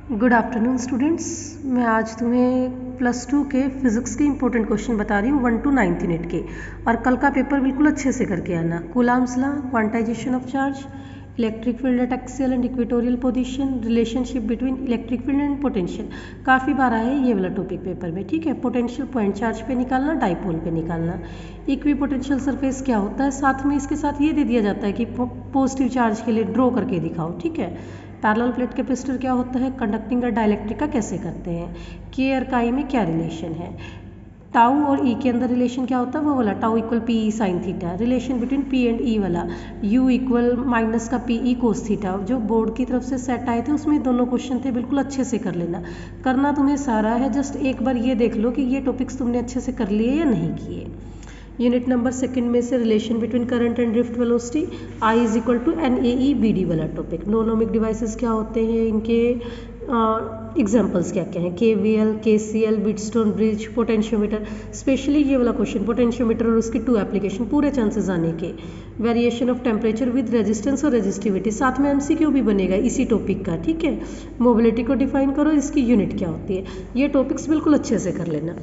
Good afternoon students. मैं आज तुम्हें +2 के फिज़िक्स के इंपॉर्टेंट क्वेश्चन बता रही हूँ 1 to 9th यूनिट के। और कल का पेपर बिल्कुल अच्छे से करके आना। Coulomb's law, quantization of charge, electric field at axial and equatorial position, relationship between electric field and potential. काफ़ी बार आया है ये वाला टॉपिक पेपर में, ठीक है। पोटेंशियल पॉइंट चार्ज पे निकालना, डाइपोल पे निकालना। इक्वी पोटेंशियल सरफेस क्या होता है, साथ में इसके साथ ये दे दिया जाता है कि पॉजिटिव चार्ज के लिए ड्रॉ करके दिखाओ, ठीक है। पैरेलल प्लेट कैपेसिटर क्या होता है, कंडक्टिंग और डाइलेक्ट्रिक का कैसे करते हैं, के और काई में क्या रिलेशन है, टाउ और ई के अंदर रिलेशन क्या होता है वो वाला, tau equal P E sine theta, relation between P and E वाला, यू इक्वल माइनस का पी ई कोस थीटा। जो बोर्ड की तरफ से सेट आए थे उसमें दोनों क्वेश्चन थे, बिल्कुल अच्छे से कर लेना। करना तुम्हें सारा है, जस्ट एक बार ये देख लो कि ये टॉपिक्स तुमने अच्छे से कर लिए या नहीं किए। यूनिट नंबर सेकंड में से relation between current and drift velocity, I is equal to NAE/BD वाला टॉपिक। नोनोमिक डिवाइसेस क्या होते हैं, इनके एग्जांपल्स क्या क्या हैं, KVL, KCL, Wheatstone bridge, potentiometer. Specially ये वाला क्वेश्चन पोटेंशियोमीटर और उसकी 2 एप्लीकेशन, पूरे चांसेस आने के। Variation of temperature with resistance और रेजिस्टिविटी, साथ में MCQ भी बनेगा इसी टॉपिक का, ठीक है। मोबिलिटी को डिफाइन करो, इसकी यूनिट क्या होती है, ये टॉपिक्स बिल्कुल अच्छे से कर लेना।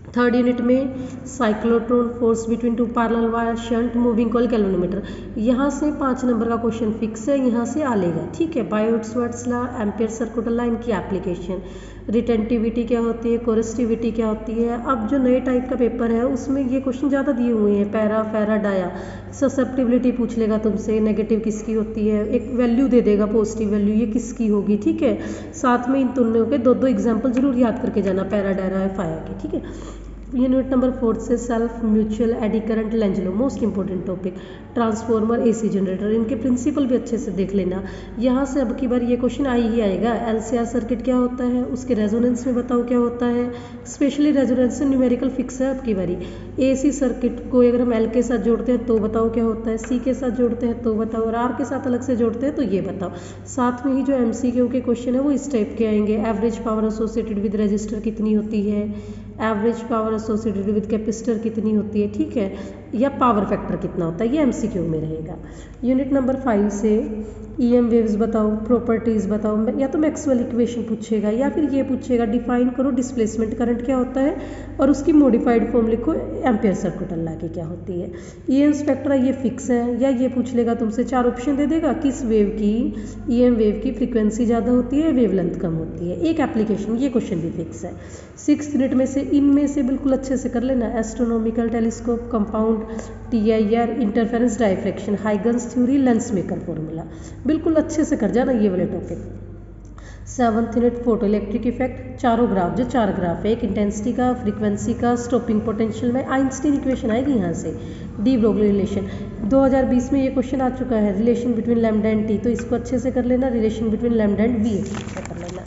थर्ड यूनिट में cyclotron, force between 2 parallel wire, shunt, moving coil, galvanometer. यहाँ से 5 नंबर का क्वेश्चन फिक्स है, यहाँ से आ लेगा, ठीक है। Biot-Savart's law, ampere circular law, इनकी एप्लीकेशन। रिटेंटिविटी क्या होती है, कोरेस्टिविटी क्या होती है। अब जो नए टाइप का पेपर है उसमें ये क्वेश्चन ज़्यादा दिए हुए हैं, पैरा, फेरा, डाया। ससेप्टिबिलिटी पूछ लेगा तुमसे, नेगेटिव किसकी होती है, एक वैल्यू दे देगा पॉजिटिव वैल्यू, ये किसकी होगी, ठीक है। साथ में इन दोनों के 2-2 एग्जाम्पल जरूर याद करके जाना, पैरा, डायरा, फाया के, ठीक है। यूनिट नंबर 4 से self, mutual, eddy current, Lenz law, most important topic. Transformer, AC generator, इनके प्रिंसिपल भी अच्छे से देख लेना। यहाँ से अब की बार ये क्वेश्चन आ ही आएगा। LCR सर्किट क्या होता है, उसके रेजोनेंस में बताओ क्या होता है। स्पेशली रेजोनेंस से न्यूमेरिकल फिक्स है अब की बारी। AC सर्किट को अगर हम L के साथ जोड़ते हैं तो बताओ क्या होता है, C के साथ जोड़ते हैं तो बताओ, और R के साथ अलग से जोड़ते हैं तो ये बताओ। साथ में ही जो MCQ के क्वेश्चन है वो इस टाइप के आएंगे। Average power associated with register कितनी होती है, average power associated with capacitor कितनी होती है, ठीक है, या पावर फैक्टर कितना होता है, ये MCQ में रहेगा। यूनिट नंबर 5 से EM वेव्स बताओ, प्रॉपर्टीज़ बताओ, या तो मैक्सवेल इक्वेशन पूछेगा या फिर ये पूछेगा डिफाइन करो डिस्प्लेसमेंट करंट क्या होता है और उसकी मॉडिफाइड फॉर्म लिखो, एम्पियर सर्कुलर लॉ की क्या होती है। EM स्पेक्ट्रा ये फिक्स है, या ये पूछ लेगा तुमसे, 4 ऑप्शन दे देगा, किस वेव की, EM वेव की फ्रीक्वेंसी ज़्यादा होती है, वेवलेंथ कम होती है, एक एप्लीकेशन, ये क्वेश्चन भी फिक्स है। 6th यूनिट में से इनमें से बिल्कुल अच्छे से कर लेना। Astronomical telescope, compound, TIR, interference, diffraction, Huygens theory, lens maker formula, बिल्कुल अच्छे से कर जाना ये वाले topic. 7th unit photo electric effect, चारों ग्राफ, जो 4 ग्राफ है, एक इंटेंसिटी का, फ्रीक्वेंसी का, स्टॉपिंग पोटेंशियल में, आइंस्टीन इक्वेशन आएगी यहाँ से, डी ब्रोगली रिलेशन। 2020 में ये क्वेश्चन आ चुका है, relation between lambda and T, तो इसको अच्छे से कर लेना। Relation between lambda and V अच्छे से कर लेना।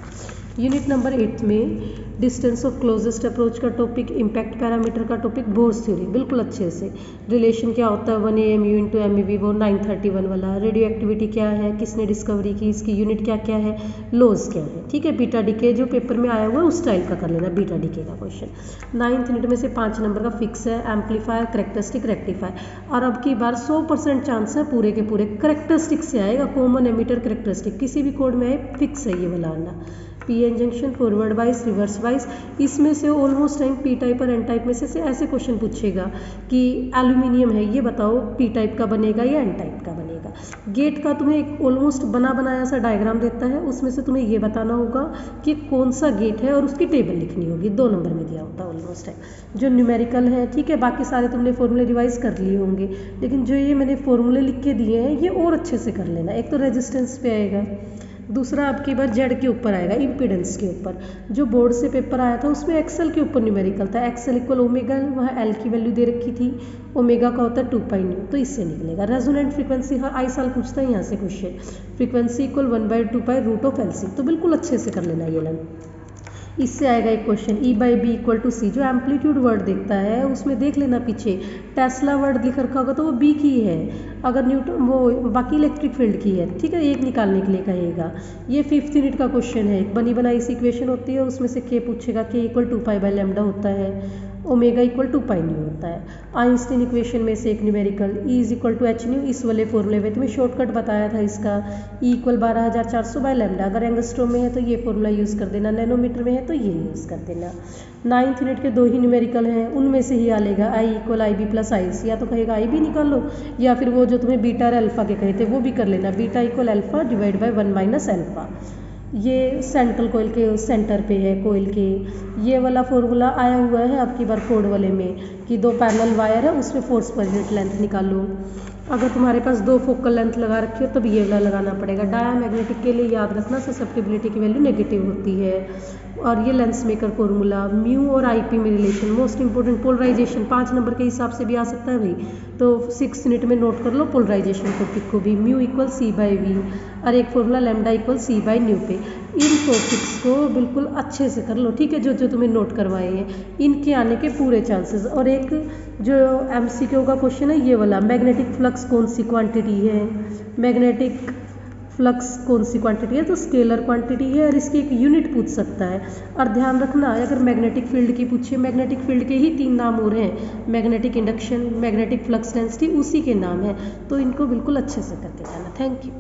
यूनिट नंबर 8 में डिस्टेंस ऑफ क्लोजेस्ट अप्रोच का टॉपिक, इम्पैक्ट पैरामीटर का टॉपिक, बोर्स थ्योरी, बिल्कुल अच्छे से। रिलेशन क्या होता है 1 AMU इंटू MeV, वो 931 वाला। रेडियो एक्टिविटी क्या है, किसने डिस्कवरी की, इसकी यूनिट क्या क्या है, लॉज क्या है, ठीक है। बीटा डीके जो पेपर में आया हुआ है उस टाइप का कर लेना, बीटा डीके का क्वेश्चन। 9th यूनिट में से 5 नंबर का फिक्स है, एम्पलीफायर, करेक्टरिस्टिक, रेक्टिफायर। और अब की बार 100% चांस है पूरे के पूरे करेक्टरिस्टिक से आएगा, कॉमन एमीटर करेक्टरिस्टिक, किसी भी कोड में आए फिक्स है ये वाला आना। PN junction, forward wise, reverse wise, इसमें से ऑलमोस्ट टाइम P टाइप और N टाइप में से ऐसे क्वेश्चन पूछेगा कि एल्यूमिनियम है, ये बताओ P टाइप का बनेगा या N टाइप का बनेगा। गेट का तुम्हें एक ऑलमोस्ट बना बनाया सा डायग्राम देता है, उसमें से तुम्हें ये बताना होगा कि कौन सा गेट है और उसकी टेबल लिखनी होगी, 2 नंबर में दिया होता है ऑलमोस्ट टाइम। जो न्यूमेरिकल है, ठीक है, बाकी सारे तुमने फॉर्मूले रिवाइज कर लिए होंगे, लेकिन जो ये मैंने फॉर्मूले लिख के दिए हैं ये और अच्छे से कर लेना। एक तो रेजिस्टेंस पे आएगा, दूसरा आपकी बार जेड के ऊपर आएगा, इम्पीडेंस के ऊपर। जो बोर्ड से पेपर आया था उसमें एक्सेल के ऊपर न्यूमेरिकल था, एक्सेल इक्वल ओमेगा, वहाँ एल की वैल्यू दे रखी थी, ओमेगा का होता है 2π, तो इससे निकलेगा। रेजोनेंट फ्रीक्वेंसी हर आई साल पूछता है यहाँ से क्वेश्चन, फ्रीक्वेंसी इक्वल 1/2π√LC, तो बिल्कुल अच्छे से कर लेना ये लाइन। इससे आएगा एक क्वेश्चन, E/B = C, जो एम्पलीट्यूड वर्ड देखता है उसमें देख लेना पीछे टेस्ला वर्ड लिख रखा होगा तो वो B की है, अगर न्यूटन वो बाकी इलेक्ट्रिक फील्ड की है, ठीक है, एक निकालने के लिए कहेगा। ये 5th यूनिट का क्वेश्चन है, एक बनी बनाई सी इक्वेशन होती है, उसमें से K पूछेगा, K = 2π/λ होता है। Omega equal to pi nu होता है। आइंस्टीन इक्वेशन में से एक numerical E is equal to H nu, इस वाले फॉर्मूले में तुम्हें शॉर्टकट बताया था इसका, ई इक्वल 12400 बाय लैम्डा। अगर एंगस्ट्रोम में है तो ये फॉर्मूला यूज़ कर देना, नैनोमीटर में है तो ये यूज़ कर देना। 9th यूनिट के 2 ही न्यूमेरिकल हैं, उनमें से ही आ लेगा I equal I B plus आई सी, या तो कहेगा आई बी निकाल लो, या फिर वो जो तुम्हें बीटा और अल्फा के कहे थे वो भी कर लेना, beta equal alpha divide by 1 minus alpha. ये सेंट्रल कोयल के सेंटर पे है कोयल के। ये वाला फॉर्मूला आया हुआ है आपकी बार कोड वाले में कि 2 पैरेलल वायर है उसमें फोर्स पर यूनिट लेंथ निकालो। अगर तुम्हारे पास 2 फोकल लेंथ लगा रखी हो तब ये वाला लगाना पड़ेगा। डायामैग्नेटिक के लिए याद रखना ससेप्टिबिलिटी की वैल्यू नेगेटिव होती है। और ये लेंस मेकर फॉर्मूला म्यू और आईपी में relation, most important polarisation 5 number के हिसाब से भी आ सकता है भाई, तो 6 यूनिट में नोट कर लो पोलराइजेशन टॉपिक को भी। Mu equal C by V और एक formula lambda equal C by nu पे। इन टॉपिक्स को बिल्कुल अच्छे से कर लो, ठीक है, जो जो तुम्हें नोट करवाए हैं इनके आने के पूरे चांसेस। और एक जो एमसीक्यू का क्वेश्चन है ये वाला, मैग्नेटिक फ्लक्स कौन सी क्वांटिटी है, मैग्नेटिक फ्लक्स कौन सी क्वांटिटी है, तो स्केलर क्वांटिटी है और इसकी एक यूनिट पूछ सकता है। और ध्यान रखना अगर मैग्नेटिक फील्ड की पूछे, मैग्नेटिक फील्ड के ही 3 नाम और हैं, magnetic induction, magnetic flux density, उसी के नाम है, तो इनको बिल्कुल अच्छे से करके जाना। Thank you.